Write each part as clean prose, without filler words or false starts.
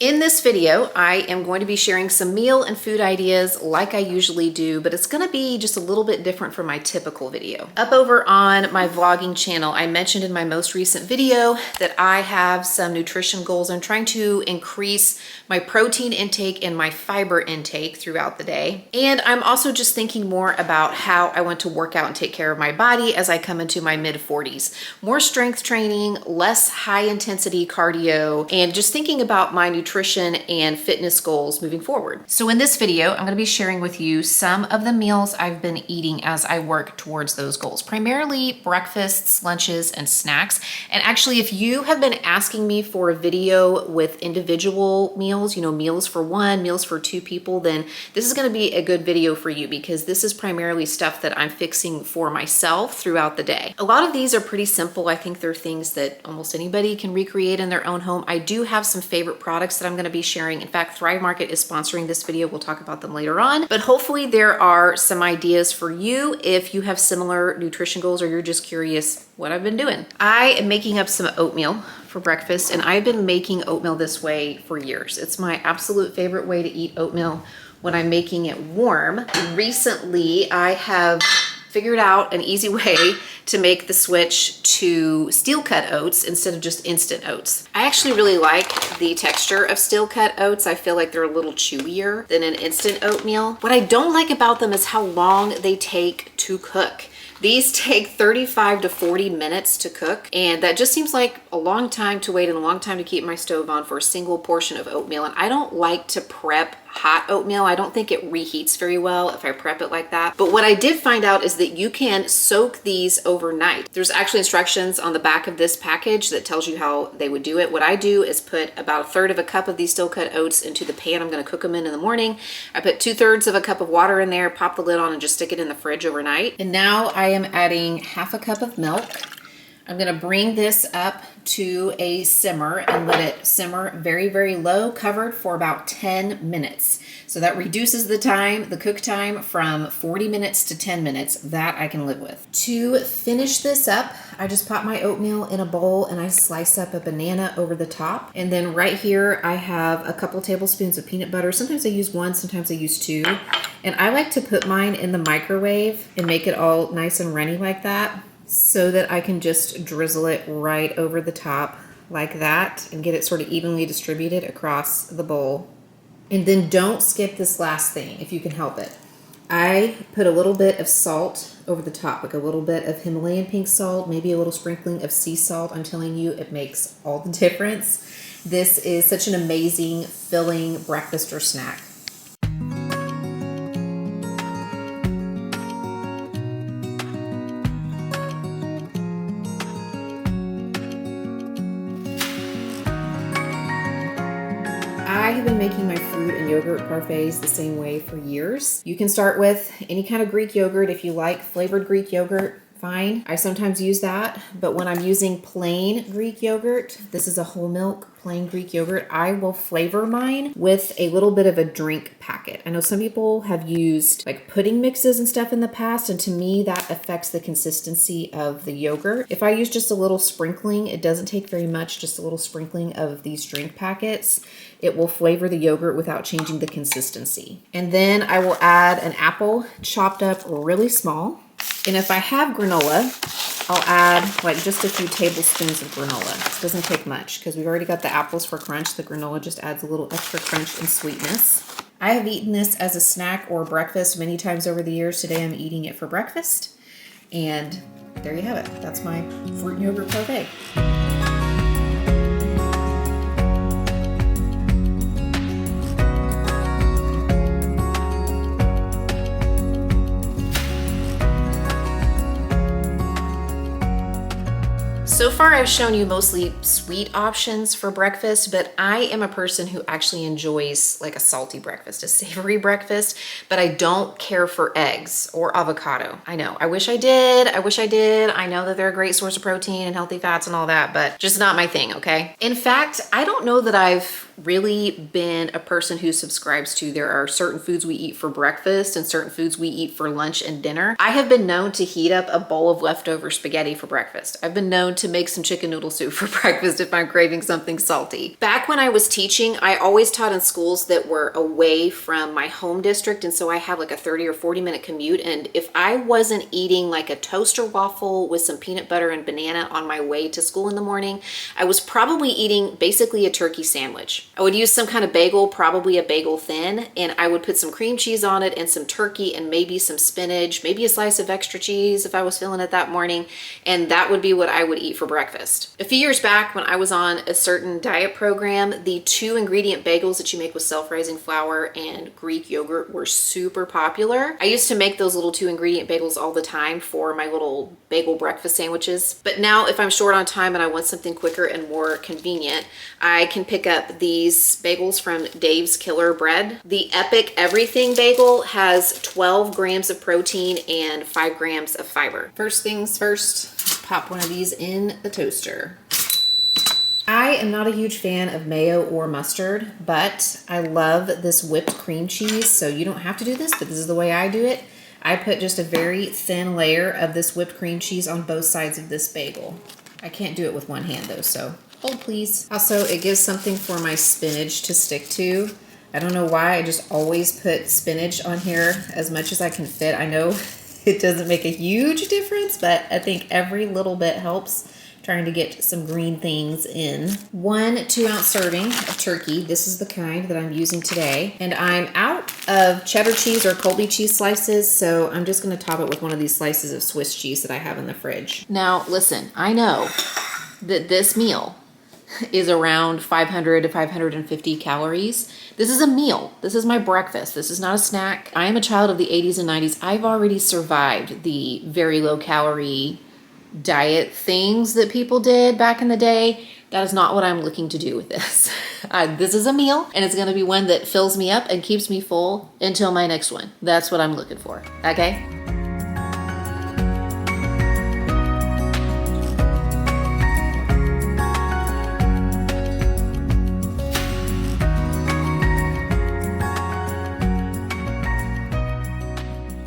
In this video, I am going to be sharing some meal and food ideas like I usually do, but it's going to be just a little bit different from my typical video. Up over on my vlogging channel, I mentioned in my most recent video that I have some nutrition goals. I'm trying to increase my protein intake and my fiber intake throughout the day. And I'm also just thinking more about how I want to work out and take care of my body as I come into my mid-40s. More strength training, less high intensity cardio, and just thinking about my nutrition and fitness goals moving forward. So in this video, I'm going to be sharing with you some of the meals I've been eating as I work towards those goals, primarily breakfasts, lunches, and snacks. And actually, if you have been asking me for a video with individual meals, meals for one, meals for two people, then this is going to be a good video for you because this is primarily stuff that I'm fixing for myself throughout the day. A lot of these are pretty simple. I think they're things that almost anybody can recreate in their own home. I do have some favorite products that I'm going to be sharing. In fact, Thrive Market is sponsoring this video. We'll talk about them later on, but hopefully there are some ideas for you if you have similar nutrition goals or you're just curious what I've been doing. I am making up some oatmeal for breakfast, and I've been making oatmeal this way for years. It's my absolute favorite way to eat oatmeal when I'm making it warm. Recently, I have figured out an easy way to make the switch to steel cut oats instead of just instant oats. I actually really like the texture of steel cut oats. I feel like they're a little chewier than an instant oatmeal. What I don't like about them is how long they take to cook. These take 35 to 40 minutes to cook, and that just seems like a long time to wait and a long time to keep my stove on for a single portion of oatmeal. And I don't like to prep hot oatmeal. I don't think it reheats very well if I prep it like that. But what I did find out is that you can soak these overnight. There's actually instructions on the back of this package that tells you how they would do it. What I do is put about a third of a cup of these steel cut oats into the pan I'm going to cook them in the morning. I put 2/3 of a cup of water in there, pop the lid on, and just stick it in the fridge overnight. And now I am adding half a cup of milk. I'm going to bring this up to a simmer and let it simmer very, very low, covered for about 10 minutes. So that reduces the time, the cook time, from 40 minutes to 10 minutes. That I can live with. To finish this up, I just pop my oatmeal in a bowl and I slice up a banana over the top. And then right here, I have a couple tablespoons of peanut butter. Sometimes I use one, sometimes I use two. And I like to put mine in the microwave and make it all nice and runny like that, so that I can just drizzle it right over the top like that and get it sort of evenly distributed across the bowl. And then don't skip this last thing if you can help it. I put a little bit of salt over the top, like a little bit of Himalayan pink salt, maybe a little sprinkling of sea salt. I'm telling you, it makes all the difference. This is such an amazing filling breakfast or snack. I have been making my fruit and yogurt parfaits the same way for years. You can start with any kind of Greek yogurt. If you like flavored Greek yogurt, fine. I sometimes use that, but when I'm using plain Greek yogurt, this is a whole milk plain Greek yogurt, I will flavor mine with a little bit of a drink packet. I know some people have used like pudding mixes and stuff in the past, and to me that affects the consistency of the yogurt. If I use just a little sprinkling, it doesn't take very much, just a little sprinkling of these drink packets, it will flavor the yogurt without changing the consistency. And then I will add an apple chopped up really small. And if I have granola, I'll add like just a few tablespoons of granola. It doesn't take much because we've already got the apples for crunch. The granola just adds a little extra crunch and sweetness. I have eaten this as a snack or breakfast many times over the years. Today I'm eating it for breakfast. And there you have it. That's my fruit and yogurt parfait. So far, I've shown you mostly sweet options for breakfast, but I am a person who actually enjoys like a salty breakfast, a savory breakfast, but I don't care for eggs or avocado. I know, I wish I did. I know that they're a great source of protein and healthy fats and all that, but just not my thing, okay? In fact, I don't know that I've really been a person who subscribes to there are certain foods we eat for breakfast and certain foods we eat for lunch and dinner. I have been known to heat up a bowl of leftover spaghetti for breakfast. I've been known to make some chicken noodle soup for breakfast if I'm craving something salty. Back when I was teaching, I always taught in schools that were away from my home district, and so I have like a 30 or 40 minute commute, and if I wasn't eating like a toaster waffle with some peanut butter and banana on my way to school in the morning, I was probably eating basically a turkey sandwich. I would use some kind of bagel, probably a bagel thin, and I would put some cream cheese on it and some turkey and maybe some spinach, maybe a slice of extra cheese if I was feeling it that morning, and that would be what I would eat for breakfast. A few years back when I was on a certain diet program, the 2-ingredient bagels that you make with self-rising flour and Greek yogurt were super popular. I used to make those little 2-ingredient bagels all the time for my little bagel breakfast sandwiches, but now if I'm short on time and I want something quicker and more convenient, I can pick up these bagels from Dave's Killer Bread. The Epic Everything Bagel has 12 grams of protein and 5 grams of fiber. First things first, pop one of these in the toaster. I am not a huge fan of mayo or mustard, but I love this whipped cream cheese, so you don't have to do this, but this is the way I do it. I put just a very thin layer of this whipped cream cheese on both sides of this bagel. I can't do it with one hand though, so hold please. Also, it gives something for my spinach to stick to. I don't know why, I just always put spinach on here as much as I can fit. I know it doesn't make a huge difference, but I think every little bit helps. Trying to get some green things in. 1 2-ounce serving of turkey. This is the kind that I'm using today. And I'm out of cheddar cheese or Colby cheese slices, so I'm just gonna top it with one of these slices of Swiss cheese that I have in the fridge. Now, listen, I know that this meal is around 500 to 550 calories. This is a meal. This is my breakfast. This is not a snack. I am a child of the 80s and 90s. I've already survived the very low calorie diet things that people did back in the day. That is not what I'm looking to do with this. This is a meal, and it's gonna be one that fills me up and keeps me full until my next one. That's what I'm looking for, okay?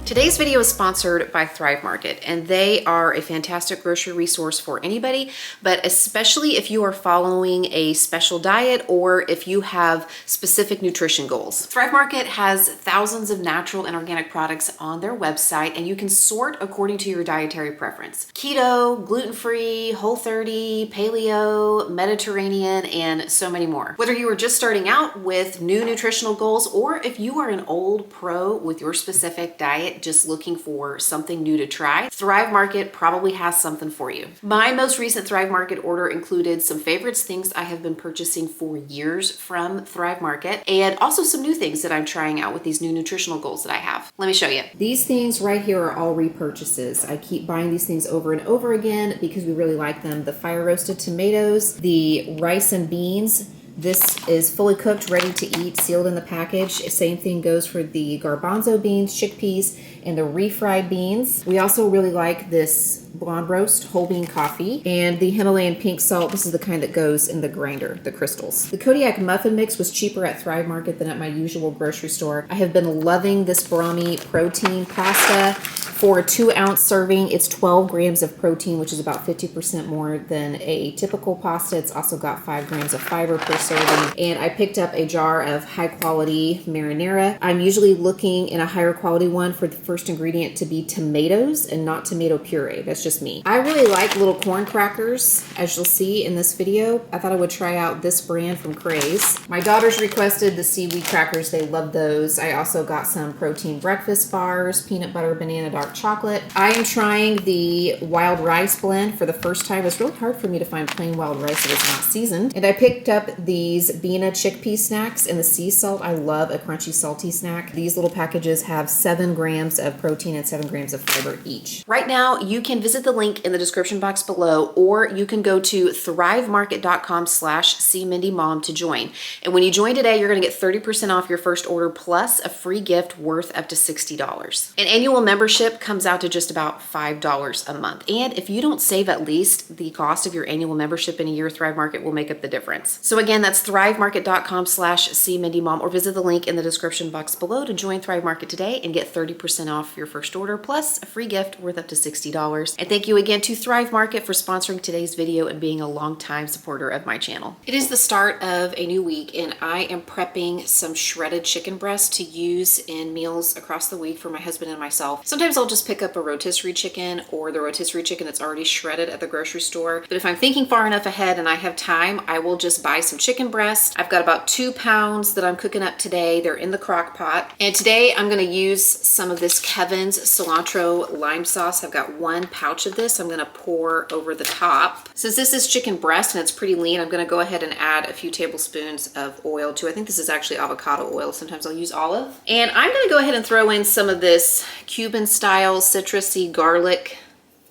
Today's video is sponsored by Thrive Market, and they are a fantastic grocery resource for anybody, but especially if you are following a special diet or if you have specific nutrition goals. Thrive Market has thousands of natural and organic products on their website, and you can sort according to your dietary preference. Keto, gluten-free, Whole30, Paleo, Mediterranean, and so many more. Whether you are just starting out with new nutritional goals or if you are an old pro with your specific diet, just looking for something new to try, Thrive Market probably has something for you. My most recent Thrive Market order included some favorites, things I have been purchasing for years from Thrive Market, and also some new things that I'm trying out with these new nutritional goals that I have. Let me show you. These things right here are all repurchases. I keep buying these things over and over again because we really like them. The fire roasted tomatoes, the rice and beans. This is fully cooked, ready to eat, sealed in the package. Same thing goes for the garbanzo beans, chickpeas, and the refried beans. We also really like this blonde roast whole bean coffee and the Himalayan pink salt. This is the kind that goes in the grinder, the crystals. The Kodiak muffin mix was cheaper at Thrive Market than at my usual grocery store. I have been loving this Brahmi protein pasta. For a 2-ounce serving, it's 12 grams of protein, which is about 50% more than a typical pasta. It's also got 5 grams of fiber per serving. And I picked up a jar of high quality marinara. I'm usually looking in a higher quality one for the first ingredient to be tomatoes and not tomato puree. That's just me. I really like little corn crackers, as you'll see in this video. I thought I would try out this brand from Craze. My daughters requested the seaweed crackers. They love those. I also got some protein breakfast bars, peanut butter, banana, dark chocolate. I am trying the wild rice blend for the first time. It's really hard for me to find plain wild rice that is not seasoned. And I picked up these Bina chickpea snacks and the sea salt. I love a crunchy, salty snack. These little packages have 7 grams of protein and 7 grams of fiber each. Right now, you can visit visit the link in the description box below, or you can go to thrivemarket.com/cmindymom to join. And when you join today, you're gonna get 30% off your first order plus a free gift worth up to $60. An annual membership comes out to just about $5 a month. And if you don't save at least the cost of your annual membership in a year, Thrive Market will make up the difference. So again, that's thrivemarket.com/cmindymom, or visit the link in the description box below to join Thrive Market today and get 30% off your first order plus a free gift worth up to $60. And thank you again to Thrive Market for sponsoring today's video and being a longtime supporter of my channel. It is the start of a new week, and I am prepping some shredded chicken breast to use in meals across the week for my husband and myself. Sometimes I'll just pick up a rotisserie chicken or the rotisserie chicken that's already shredded at the grocery store. But if I'm thinking far enough ahead and I have time, I will just buy some chicken breast. I've got about 2 pounds that I'm cooking up today. They're in the crock pot. And today I'm gonna use some of this Kevin's cilantro lime sauce. I've got 1 pouch of this I'm gonna pour over the top. Since this is chicken breast and it's pretty lean, I'm gonna go ahead and add a few tablespoons of oil too. I think this is actually avocado oil. Sometimes I'll use olive. And I'm gonna go ahead and throw in some of this Cuban style citrusy garlic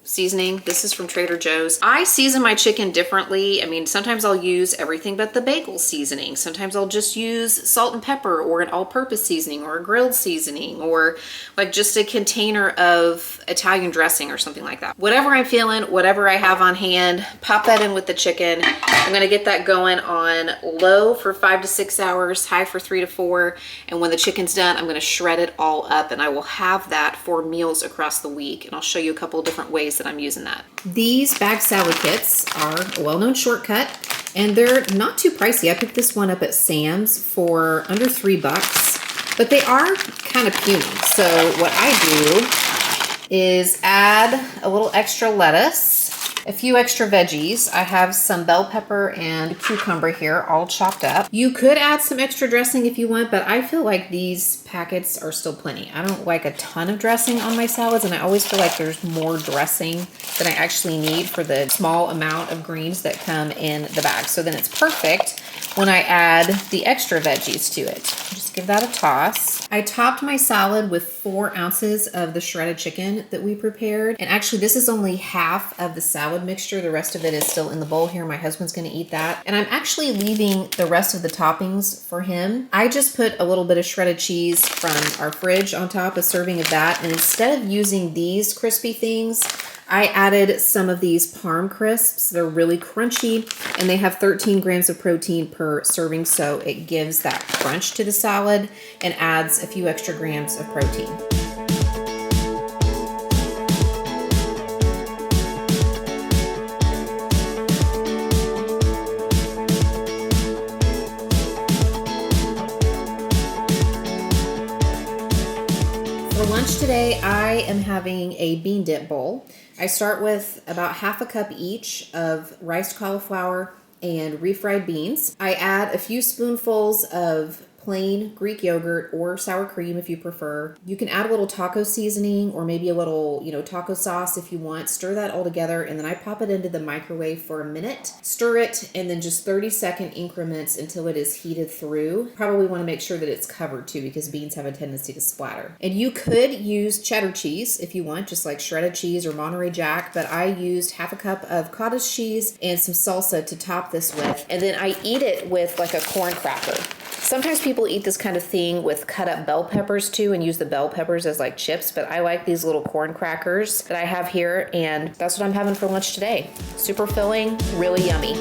seasoning. This is from Trader Joe's. I season my chicken differently. I mean, sometimes I'll use everything but the bagel seasoning. Sometimes I'll just use salt and pepper or an all-purpose seasoning or a grilled seasoning or like just a container of Italian dressing or something like that. Whatever I'm feeling, whatever I have on hand, pop that in with the chicken. I'm gonna get that going on low for 5 to 6 hours, high for 3 to 4. And when the chicken's done, I'm gonna shred it all up, and I will have that for meals across the week. And I'll show you a couple of different ways that I'm using that. These bag salad kits are a well-known shortcut, and they're not too pricey. I picked this one up at Sam's for under $3, but they are kind of puny. So what I do is add a little extra lettuce, a few extra veggies. I have some bell pepper and cucumber here all chopped up. You could add some extra dressing if you want, but I feel like these packets are still plenty. I don't like a ton of dressing on my salads, and I always feel like there's more dressing than I actually need for the small amount of greens that come in the bag. So then it's perfect when I add the extra veggies to it. Just give that a toss. I topped my salad with 4 ounces of the shredded chicken that we prepared. And actually this is only half of the salad mixture. The rest of it is still in the bowl here. My husband's gonna eat that. And I'm actually leaving the rest of the toppings for him. I just put a little bit of shredded cheese from our fridge on top, a serving of that. And instead of using these crispy things, I added some of these Parm crisps. They're really crunchy, and they have 13 grams of protein per serving, so it gives that crunch to the salad and adds a few extra grams of protein. For lunch today, I am having a bean dip bowl. I start with about half a cup each of riced cauliflower and refried beans. I add a few spoonfuls of plain Greek yogurt or sour cream if you prefer. You can add a little taco seasoning or maybe a little, taco sauce if you want. Stir that all together, and then I pop it into the microwave for a minute. Stir it, and then just 30-second increments until it is heated through. Probably want to make sure that it's covered too, because beans have a tendency to splatter. And you could use cheddar cheese if you want, just like shredded cheese or Monterey Jack, but I used half a cup of cottage cheese and some salsa to top this with. And then I eat it with like a corn cracker. Sometimes people eat this kind of thing with cut up bell peppers too and use the bell peppers as like chips, but I like these little corn crackers that I have here, and that's what I'm having for lunch today. Super filling, really yummy.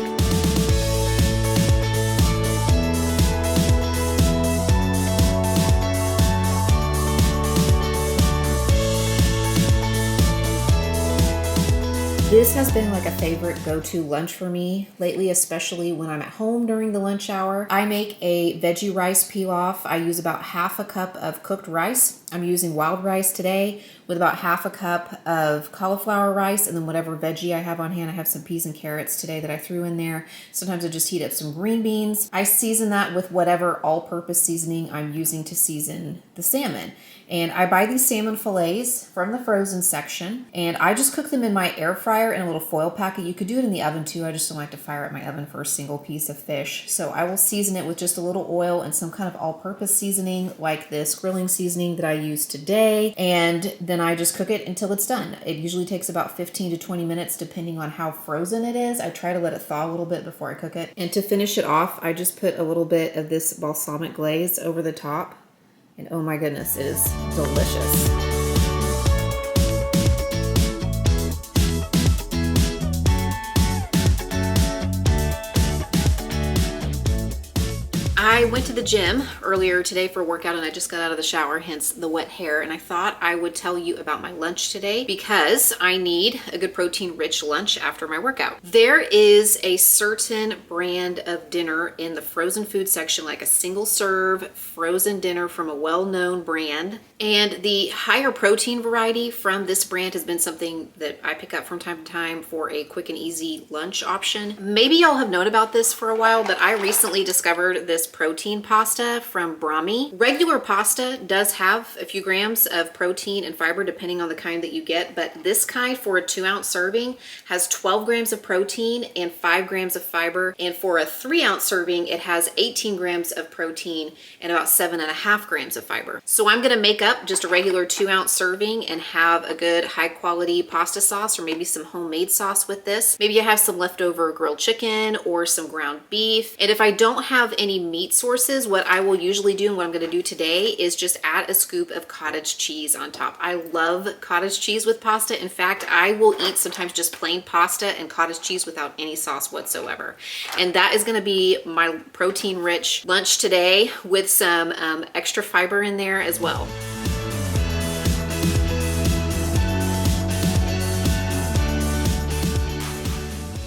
This has been like a favorite go-to lunch for me lately, especially when I'm at home during the lunch hour. I make a veggie rice pilaf. I use about half a cup of cooked rice. I'm using wild rice today with about half a cup of cauliflower rice, and then whatever veggie I have on hand. I have some peas and carrots today that I threw in there. Sometimes I just heat up some green beans. I season that with whatever all-purpose seasoning I'm using to season the salmon. And I buy these salmon fillets from the frozen section, and I just cook them in my air fryer in a little foil packet. You could do it in the oven too. I just don't like to fire up my oven for a single piece of fish. So I will season it with just a little oil and some kind of all-purpose seasoning like this grilling seasoning that I use today. And then then I just cook it until it's done. It usually takes about 15 to 20 minutes depending on how frozen it is. I try to let it thaw a little bit before I cook it. And to finish it off, I just put a little bit of this balsamic glaze over the top. And oh my goodness, it is delicious. I went to the gym earlier today for a workout and I just got out of the shower, hence the wet hair. And I thought I would tell you about my lunch today because I need a good protein rich lunch after my workout. There is a certain brand of dinner in the frozen food section, like a single serve frozen dinner from a well-known brand. And the higher protein variety from this brand has been something that I pick up from time to time for a quick and easy lunch option. Maybe y'all have known about this for a while, but I recently discovered this protein pasta from Brahmi. Regular pasta does have a few grams of protein and fiber depending on the kind that you get, but this kind for a 2-ounce serving has 12 grams of protein and 5 grams of fiber. And for a 3-ounce serving, it has 18 grams of protein and about 7.5 grams of fiber. So I'm gonna make up just a regular 2-ounce serving and have a good high quality pasta sauce or maybe some homemade sauce with this. Maybe I have some leftover grilled chicken or some ground beef. And if I don't have any meat sources, what I will usually do and what I'm going to do today is just add a scoop of cottage cheese on top. I love cottage cheese with pasta. In fact, I will eat sometimes just plain pasta and cottage cheese without any sauce whatsoever. And that is going to be my protein rich lunch today with some extra fiber in there as well.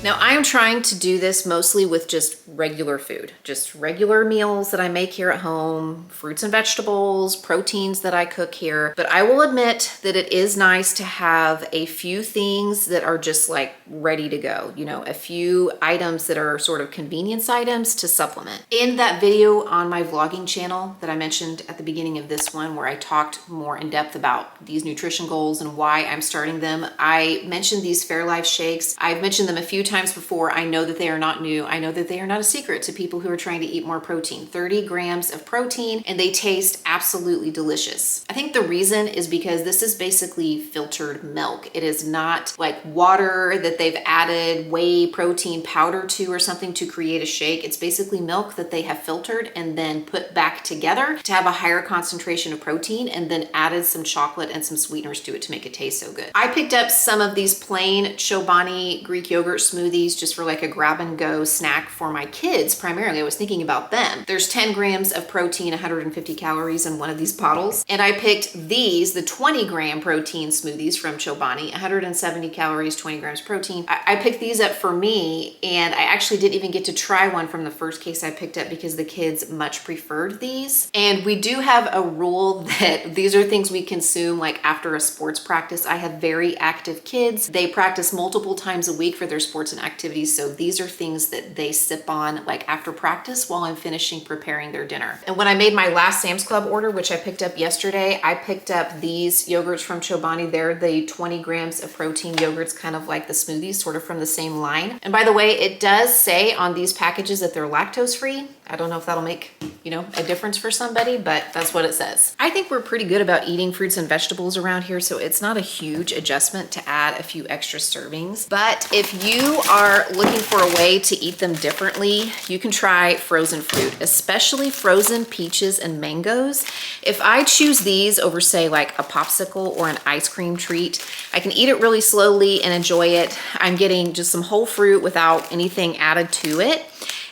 Now I am trying to do this mostly with just regular food, just regular meals that I make here at home, fruits and vegetables, proteins that I cook here. But I will admit that it is nice to have a few things that are just like ready to go, you know, a few items that are sort of convenience items to supplement. In that video on my vlogging channel that I mentioned at the beginning of this one, where I talked more in depth about these nutrition goals and why I'm starting them, I mentioned these Fairlife shakes. I've mentioned them a few times before. I know that they are not new. I know that they are not a secret to people who are trying to eat more protein. 30 grams of protein, and they taste absolutely delicious. I think the reason is because this is basically filtered milk. It is not like water that they've added whey protein powder to or something to create a shake. It's basically milk that they have filtered and then put back together to have a higher concentration of protein and then added some chocolate and some sweeteners to it to make it taste so good. I picked up some of these plain Chobani Greek yogurt smoothies just for like a grab and go snack for my kids. Primarily, I was thinking about them. There's 10 grams of protein, 150 calories in one of these bottles. And I picked these, the 20 gram protein smoothies from Chobani, 170 calories, 20 grams protein. I picked these up for me, and I actually didn't even get to try one from the first case I picked up because the kids much preferred these. And we do have a rule that these are things we consume like after a sports practice. I have very active kids. They practice multiple times a week for their sports and activities. So these are things that they sip on like after practice while I'm finishing preparing their dinner. And when I made my last Sam's Club order, which I picked up yesterday, I picked up these yogurts from Chobani. They're the 20 grams of protein yogurts, kind of like the smoothies, sort of from the same line. And by the way, it does say on these packages that they're lactose free. I don't know if that'll make, you know, a difference for somebody, but that's what it says. I think we're pretty good about eating fruits and vegetables around here, so it's not a huge adjustment to add a few extra servings. But if you are looking for a way to eat them differently, you can try frozen fruit, especially frozen peaches and mangoes. If I choose these over, say, like a popsicle or an ice cream treat, I can eat it really slowly and enjoy it. I'm getting just some whole fruit without anything added to it.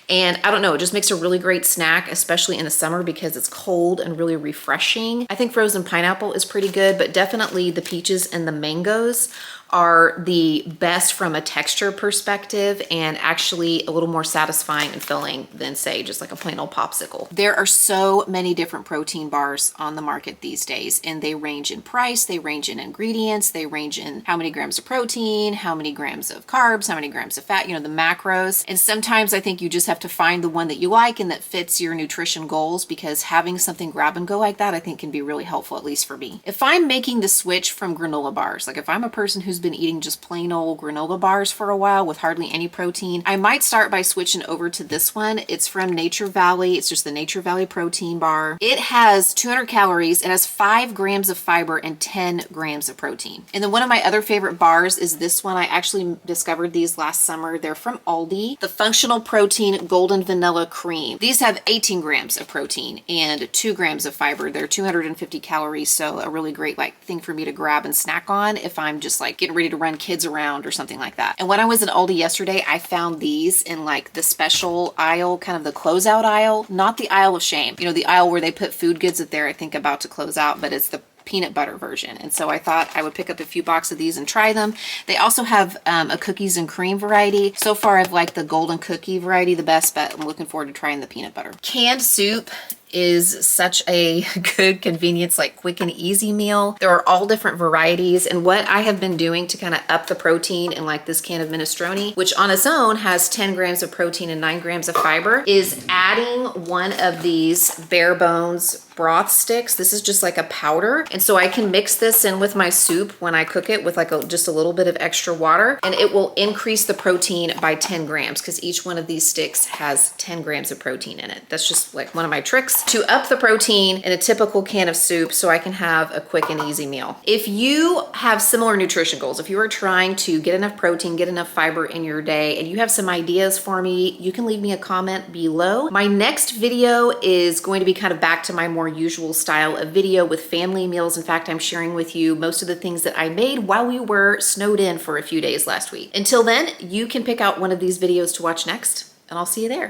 And I don't know, it just makes a really great snack, especially in the summer because it's cold and really refreshing. I think frozen pineapple is pretty good, but definitely the peaches and the mangoes are the best from a texture perspective and actually a little more satisfying and filling than, say, just like a plain old popsicle. There are so many different protein bars on the market these days, and they range in price, they range in ingredients, they range in how many grams of protein, how many grams of carbs, how many grams of fat, you know, the macros. And sometimes I think you just have to find the one that you like and that fits your nutrition goals, because having something grab and go like that I think can be really helpful, at least for me. If I'm making the switch from granola bars, like if I'm a person who's who's been eating just plain old granola bars for a while with hardly any protein, I might start by switching over to this one. It's from Nature Valley. It's just the Nature Valley protein bar. It has 200 calories. It has 5 grams of fiber and 10 grams of protein. And then one of my other favorite bars is this one. I actually discovered these last summer. They're from Aldi. The Functional Protein Golden Vanilla Cream. These have 18 grams of protein and 2 grams of fiber. They're 250 calories, so a really great thing for me to grab and snack on if I'm just getting ready to run kids around or something like that. And when I was in Aldi yesterday, I found these in the special aisle, kind of the closeout aisle, not the aisle of shame. You know, the aisle where they put food goods that they're, I think, about to close out, but it's the peanut butter version. And so I thought I would pick up a few boxes of these and try them. They also have a cookies and cream variety. So far I've liked the golden cookie variety the best, but I'm looking forward to trying the peanut butter. Canned soup is such a good convenience, quick and easy meal. There are all different varieties, and what I have been doing to kind of up the protein in this can of minestrone, which on its own has 10 grams of protein and 9 grams of fiber, is adding one of these bare bones broth sticks. This is just a powder, and so I can mix this in with my soup when I cook it with just a little bit of extra water, and it will increase the protein by 10 grams because each one of these sticks has 10 grams of protein in it. That's just one of my tricks to up the protein in a typical can of soup so I can have a quick and easy meal. If you have similar nutrition goals, if you are trying to get enough protein, get enough fiber in your day, and you have some ideas for me, you can leave me a comment below. My next video is going to be kind of back to my more usual style of video with family meals. In fact, I'm sharing with you most of the things that I made while we were snowed in for a few days last week. Until then, you can pick out one of these videos to watch next, and I'll see you there.